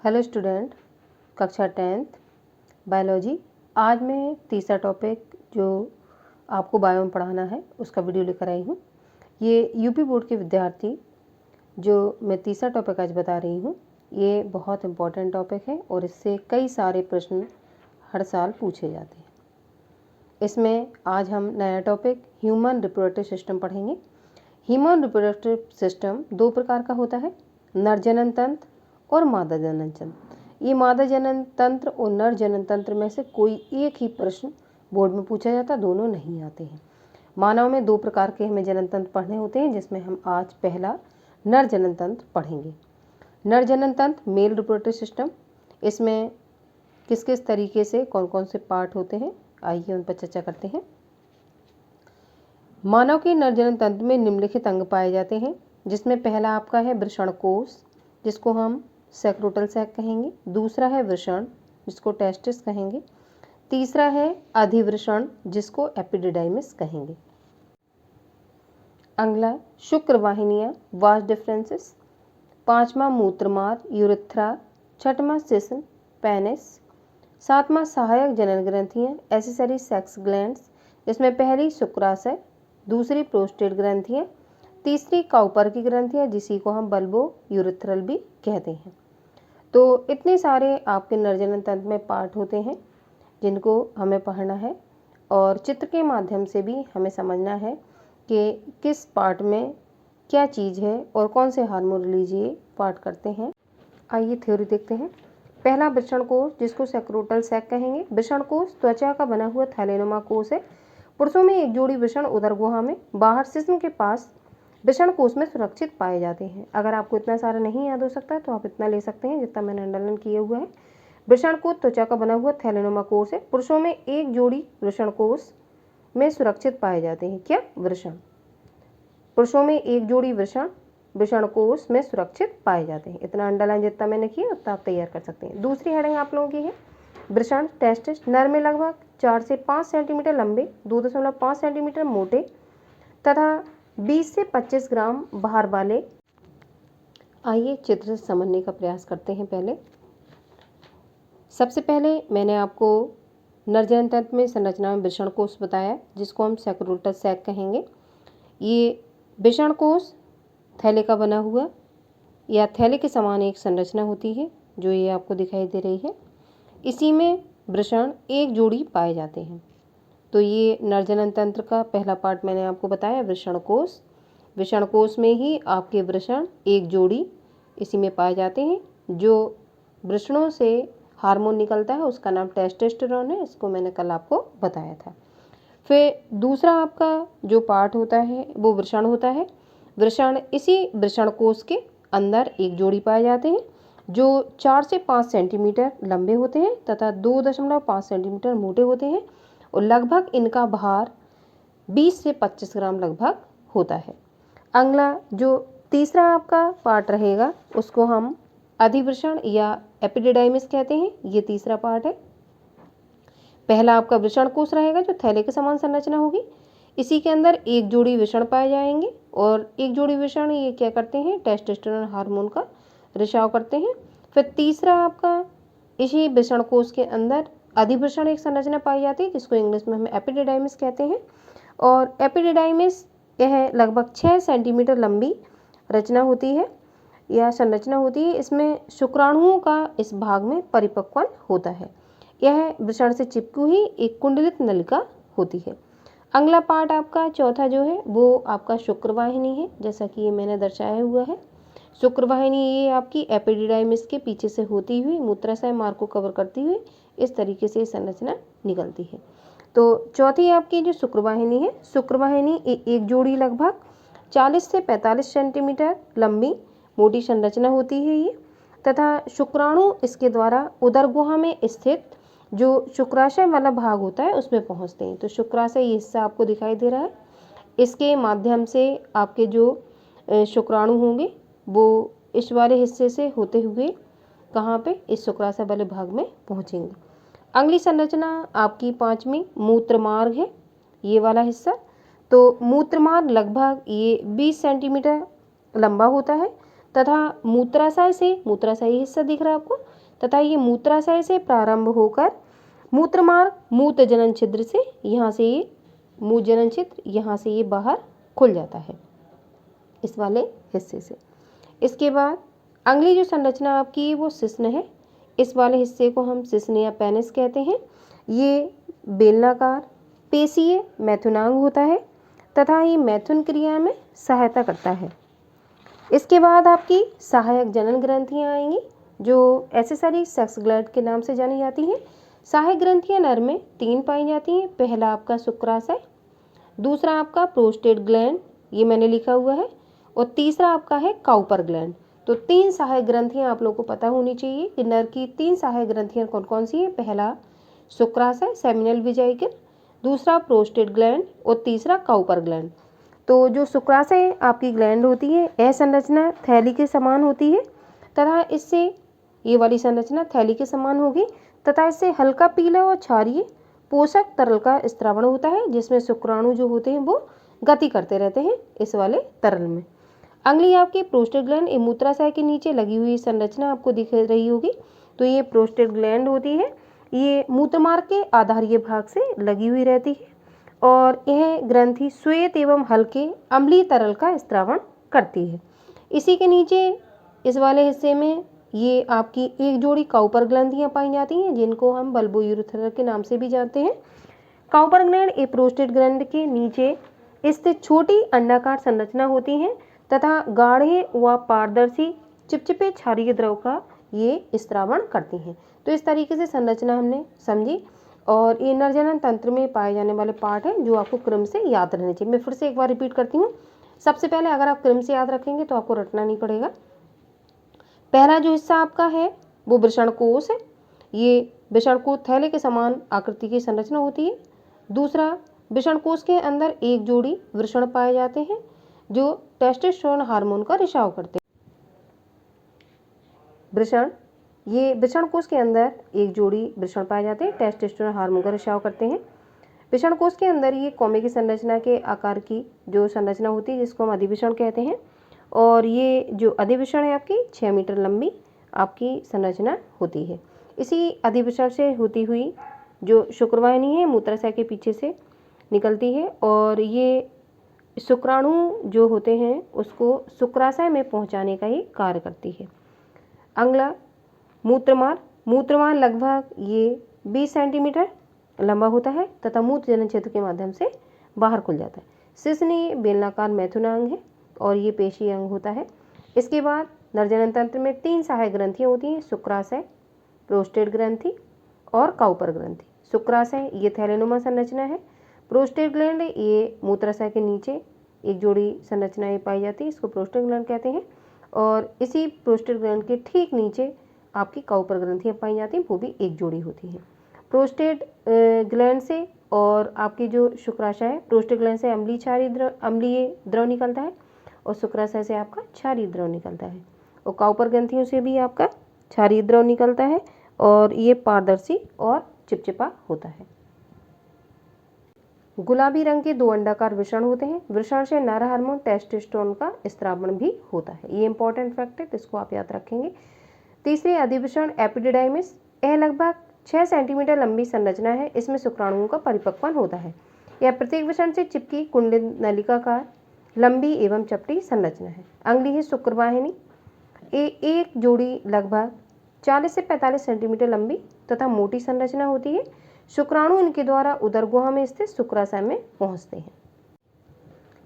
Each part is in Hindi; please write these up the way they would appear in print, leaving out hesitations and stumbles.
हेलो स्टूडेंट, कक्षा 10th बायोलॉजी। आज मैं तीसरा टॉपिक जो आपको बायो में पढ़ाना है उसका वीडियो लेकर आई हूँ। ये यूपी बोर्ड के विद्यार्थी जो मैं तीसरा टॉपिक आज बता रही हूँ, ये बहुत इम्पोर्टेंट टॉपिक है और इससे कई सारे प्रश्न हर साल पूछे जाते हैं। इसमें आज हम नया टॉपिक ह्यूमन रिप्रोडक्टिव सिस्टम पढ़ेंगे। ह्यूमन रिप्रोडक्टिव सिस्टम दो प्रकार का होता है, नर जनन तंत्र और मादा जनन तंत्र। ये मादा जनन तंत्र और नर जनन तंत्र में से कोई एक ही प्रश्न बोर्ड में पूछा जाता, दोनों नहीं आते हैं। मानव में दो प्रकार के हमें जनन तंत्र पढ़ने होते हैं, जिसमें हम आज पहला नर जनन तंत्र पढ़ेंगे। नर जनन तंत्र मेल रिप्रोडक्टिव सिस्टम, इसमें किस किस तरीके से कौन कौन से पार्ट होते हैं, आइए उन पर चर्चा करते हैं। मानव के नर जनन तंत्र में निम्नलिखित अंग पाए जाते हैं, जिसमें पहला आपका है वृषण कोश, जिसको हम सेक्रोटल सैक कहेंगे। दूसरा है वृषण, जिसको टेस्टिस कहेंगे। तीसरा है अधिवृषण, जिसको एपिडिडाइमिस कहेंगे। अगला शुक्रवाहिनियाँ, वास डिफरेंसेस। पांचवा मूत्रमार्ग यूरेथ्रा। छठवां सिस्न पेनिस। सातवां सहायक जनन ग्रंथियाँ एसेसरी सेक्स ग्लैंड्स, जिसमें पहली शुक्राशय, दूसरी प्रोस्टेट ग्रंथियाँ, तीसरी काउपर की ग्रंथियाँ, जिसी को हम बल्बो यूरेथ्रल भी कहते हैं। तो इतने सारे आपके नर जनन तंत्र में पार्ट होते हैं जिनको हमें पढ़ना है, और चित्र के माध्यम से भी हमें समझना है कि किस पार्ट में क्या चीज़ है और कौन से हार्मोन रिलीज ये पार्ट करते हैं। आइए थ्योरी देखते हैं। पहला वृषण कोश, जिसको सेक्रोटल सैक कहेंगे। वृषण कोश त्वचा का बना हुआ थैलेनुमा कोश है। पुरुषों में एक जोड़ी वृषण उदर गुहा में बाहर सिस्म के पास वृषण कोश में सुरक्षित पाए जाते हैं। अगर आपको इतना सारा नहीं याद हो सकता तो आप इतना ले सकते हैं जितना मैंने अंडरलाइन किया हुआ है। वृषण कोश त्वचा का बना हुआ थैलेनुमा कोश है। पुरुषों में एक जोड़ी वृषण कोश में सुरक्षित पाए जाते हैं। क्या? वृषण। पुरुषों में एक जोड़ी वृषण कोश में सुरक्षित पाए जाते हैं। इतना अंडरलाइन जितना मैंने किया उतना आप तैयार कर सकते हैं। दूसरी हेडिंग आप लोगों की है वृषण टेस्टिस। नर में लगभग 4 से 5 सेंटीमीटर लंबे, 2.5 सेंटीमीटर मोटे तथा 20 से 25 ग्राम भार वाले। आइए चित्र से समझने का प्रयास करते हैं। पहले सबसे पहले मैंने आपको नर जनन तंत्र में संरचना में वृषण कोश बताया, जिसको हम सेक्रोटल सैक कहेंगे। ये वृषण कोश थैले का बना हुआ या थैले के समान एक संरचना होती है, जो ये आपको दिखाई दे रही है। इसी में वृषण एक जोड़ी पाए जाते हैं। तो ये नर जनन तंत्र का पहला पार्ट मैंने आपको बताया, वृषण कोश। वृषण कोश में ही आपके वृषण एक जोड़ी इसी में पाए जाते हैं। जो वृषणों से हार्मोन निकलता है उसका नाम टेस्टोस्टेरोन है, इसको मैंने कल आपको बताया था। फिर दूसरा आपका जो पार्ट होता है वो वृषण होता है। वृषण इसी वृषण कोश के अंदर एक जोड़ी पाए जाते हैं, जो 4 से 5 सेंटीमीटर लंबे होते हैं तथा 2.5 सेंटीमीटर मोटे होते हैं, और लगभग इनका भार 20 से 25 ग्राम लगभग होता है। अगला जो तीसरा आपका पार्ट रहेगा उसको हम अधिवृषण या एपिडिडाइमिस कहते हैं। ये तीसरा पार्ट है। पहला आपका वृषण कोश रहेगा जो थैले के समान संरचना होगी। इसी के अंदर एक जोड़ी वृषण पाए जाएंगे, और एक जोड़ी वृषण ये क्या करते हैं, टेस्टोस्टेरोन हार्मोन का रिसाव करते हैं। फिर तीसरा आपका इसी वृषण कोश के अंदर अधिवृषण एक संरचना पाई जाती है, जिसको इंग्लिश में हम एपिडिडाइमिस कहते हैं। और एपिडिडाइमिस यह लगभग 6 सेंटीमीटर लंबी रचना होती है या संरचना होती है। इसमें शुक्राणुओं का इस भाग में परिपक्वन होता है। यह वृषण से चिपकी हुई एक कुंडलित नलिका होती है। अगला पार्ट आपका चौथा जो है वो आपका शुक्रवाहिनी है, जैसा कि ये मैंने दर्शाया हुआ है। शुक्रवाहिनी ये आपकी एपिडिडाइमिस के पीछे से होती हुई मूत्राशय मार्ग को कवर करती हुई इस तरीके से संरचना निकलती है। तो चौथी आपकी जो शुक्रवाहिनी है, शुक्रवाहिनी एक जोड़ी लगभग 40 से 45 सेंटीमीटर लंबी मोटी संरचना होती है ये, तथा शुक्राणु इसके द्वारा उदर गुहा में स्थित जो शुक्राशय वाला भाग होता है उसमें पहुंचते हैं। तो शुक्राशय ये हिस्सा आपको दिखाई दे रहा है, इसके माध्यम से आपके जो शुक्राणु होंगे वो इस वाले हिस्से से होते हुए कहाँ पे, इस शुक्राशय वाले भाग में पहुँचेंगे। अगली संरचना आपकी पांचवी मूत्रमार्ग है, ये वाला हिस्सा। तो मूत्रमार्ग लगभग ये 20 सेंटीमीटर लंबा होता है तथा मूत्राशय हिस्सा दिख रहा है आपको, तथा ये मूत्राशय से प्रारंभ होकर मूत्रमार्ग, मूत्र जनन छिद्र से यहाँ से ये मूत्र जनन छिद्र यहाँ से ये बाहर खुल जाता है इस वाले हिस्से से। इसके बाद अगली जो संरचना आपकी वो शिश्न है। इस वाले हिस्से को हम शिश्न या पेनिस कहते हैं। ये बेलनाकार पेशीय मैथुनांग होता है तथा ये मैथुन क्रिया में सहायता करता है। इसके बाद आपकी सहायक जनन ग्रंथियाँ आएंगी जो एक्सेसरी सेक्स ग्लैंड के नाम से जानी जाती हैं। सहायक ग्रंथियाँ नर में 3 पाई जाती हैं। पहला आपका शुक्राशय, दूसरा आपका प्रोस्टेट ग्लैंड, ये मैंने लिखा हुआ है, और तीसरा आपका है काउपर ग्लैंड। तो 3 सहायक ग्रंथियाँ आप लोगों को पता होनी चाहिए कि नर की 3 सहायक ग्रंथियाँ कौन कौन सी हैं। पहला शुक्राशय सेमिनल वेजिकल, दूसरा प्रोस्टेट ग्लैंड और तीसरा काउपर ग्लैंड। तो जो शुक्राशय आपकी ग्लैंड होती है यह संरचना थैली के समान होती है तथा इससे ये वाली संरचना थैली के समान होगी तथा इससे हल्का पीला और क्षारीय पोषक तरल का स्त्रावण होता है जिसमें शुक्राणु जो होते हैं वो गति करते रहते हैं इस वाले तरल में। अगली आपकी प्रोस्टेट ग्लैंड ये मूत्राशय के नीचे लगी हुई संरचना आपको दिख रही होगी। तो ये प्रोस्टेट ग्लैंड होती है, ये मूत्रमार्ग के आधारीय भाग से लगी हुई रहती है और यह ग्रंथि श्वेत एवं हल्के अम्लीय तरल का स्त्रावण करती है। इसी के नीचे इस वाले हिस्से में ये आपकी एक जोड़ी काउपर ग्रंथियाँ पाई जाती हैं जिनको हम बल्बो यूरेथ्रा के नाम से भी जानते हैं। काउपर ग्लैंड एक प्रोस्टेट ग्लैंड के नीचे स्थित छोटी अंडाकार संरचना होती है तथा गाढ़े व पारदर्शी चिपचिपे क्षारीय द्रव का ये स्त्रावण करती हैं। तो इस तरीके से संरचना हमने समझी और ये नरजनन तंत्र में पाए जाने वाले पार्ट हैं जो आपको क्रम से याद रहने चाहिए। मैं फिर से एक बार रिपीट करती हूँ। सबसे पहले अगर आप क्रम से याद रखेंगे तो आपको रटना नहीं पड़ेगा। पहला जो हिस्सा आपका है वो वृषणकोश है। ये वृषणकोश थैले के समान आकृति की संरचना होती है। दूसरा, वृषणकोश के अंदर एक जोड़ी वृषण पाए जाते हैं जो टेस्टोस्टेरोन हार्मोन का रिसाव करते हैं। वृषण, ये वृषणकोश के अंदर एक जोड़ी वृषण पाए जाते हैं, टेस्टोस्टेरोन हार्मोन का रिसाव करते हैं। वृषणकोश के अंदर ये कौमे की संरचना के आकार की जो संरचना होती है जिसको हम अधिवृषण कहते हैं और ये जो अधिवृषण है आपकी 6 मीटर लंबी आपकी संरचना होती है। इसी अधिवृषण से होती हुई जो शुक्रवाहिनी है मूत्राशय के पीछे से निकलती है और ये शुक्राणु जो होते हैं उसको शुक्राशय में पहुंचाने का ही कार्य करती है। अगला मूत्रमार्ग, मूत्रमार्ग लगभग ये 20 सेंटीमीटर लंबा होता है तथा मूत्र जनन क्षेत्र के माध्यम से बाहर खुल जाता है। शिश्न बेलनाकार मैथुनांग है और ये पेशी अंग होता है। इसके बाद नरजनन तंत्र में 3 सहायक ग्रंथियाँ होती हैं, शुक्राशय, प्रोस्टेट ग्रंथि और काउपर ग्रंथि। शुक्राशय ये थैलेनुमा संरचना है। प्रोस्टेट ग्लैंड ये मूत्राशय के नीचे एक जोड़ी संरचनाएं पाई जाती है, इसको प्रोस्टेट ग्लैंड कहते हैं और इसी प्रोस्टेट ग्लैंड के ठीक नीचे आपकी काउपर ग्रंथियाँ पाई जाती हैं, वो भी एक जोड़ी होती हैं। प्रोस्टेट ग्लैंड से और आपकी जो शुक्राशय है, प्रोस्टेट ग्लैंड से अम्लीय द्रव निकलता है और शुक्राशय से आपका क्षारीय द्रव निकलता है और काउपर ग्रंथियों से भी आपका क्षारीय द्रव निकलता है और ये पारदर्शी और चिपचिपा होता है। गुलाबी रंग के 2 अंडाकार वृषण होते हैं। वृषण से नर हार्मोन टेस्टोस्टेरोन का स्त्रावण भी होता है। ये इंपॉर्टेंट फैक्ट है, इसको आप याद रखेंगे। तीसरी अधिवृषण एपिडिडाइमिस, यह लगभग 6 सेंटीमीटर लंबी संरचना है। इसमें शुक्राणुओं का परिपक्वन होता है। यह प्रत्येक वृषण से चिपकी कुंडल नलिकाकार लंबी एवं चपटी संरचना है। अगली है शुक्रवाहिनी, एक जोड़ी लगभग 40 से 45 सेंटीमीटर लंबी तथा मोटी संरचना होती है। शुक्राणु इनके द्वारा उदर गुहा में स्थित शुक्राशय में पहुंचते हैं।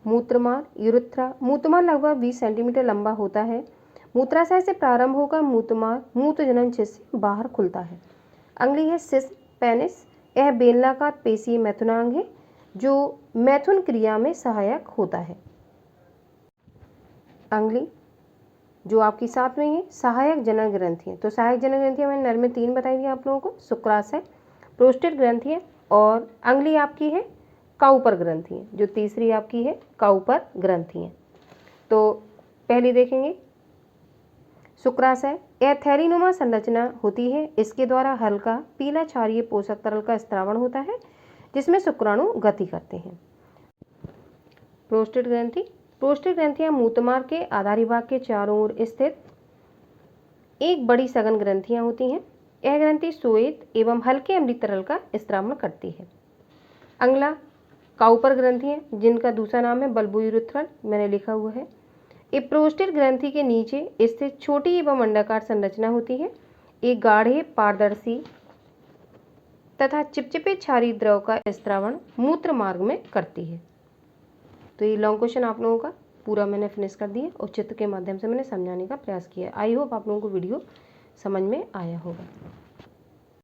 मूत्रमार्ग यूरेथ्रा, मूत्रमार्ग लगभग 20 सेंटीमीटर लंबा होता है। मूत्राशय से प्रारंभ होकर मूत्रमार्ग मूत्र जनन छिद्र से बाहर खुलता है। अगली है शिश्न पेनिस, यह बेलनाकार पेशीय मैथुनांग है जो मैथुन क्रिया में सहायक होता है। अगली जो आपकी साथ में है सहायक जनन ग्रंथियाँ, तो सहायक जनन ग्रंथियाँ मैंने नर में 3 बताई थी आप लोगों को, शुक्राशय, प्रोस्टेट ग्रंथियाँ और अगली आपकी है काउपर ग्रंथियाँ, जो तीसरी आपकी है काउपर ग्रंथियाँ। तो पहली देखेंगे शुक्राशय, यह थैलीनुमा संरचना होती है। इसके द्वारा हल्का पीला क्षारीय पोषक तरल का स्त्रावण होता है जिसमें शुक्राणु गति करते हैं। प्रोस्टेट ग्रंथि, प्रोस्टेट ग्रंथियां मूत्रमार्ग के आधारी भाग के चारों ओर स्थित एक बड़ी सघन ग्रंथियाँ होती हैं। यह ग्रंथि श्वेत एवं हल्के अम्लीय तरल का स्त्रावण करती है। अगला काउपर ग्रंथि है, जिनका दूसरा नाम है बल्बोयूरेथ्रल, मैंने लिखा हुआ है। ये प्रोस्टेट ग्रंथि के नीचे स्थित छोटी एवं अंडाकार संरचना होती है। एक गाढ़े पारदर्शी तथा चिपचिपे क्षारीय द्रव का स्त्रावण मूत्र मार्ग में करती है। तो ये लॉन्ग क्वेश्चन आप लोगों का पूरा मैंने फिनिश कर दिया और चित्र के माध्यम से मैंने समझाने का प्रयास किया। आई होप आप लोगों को वीडियो समझ में आया होगा।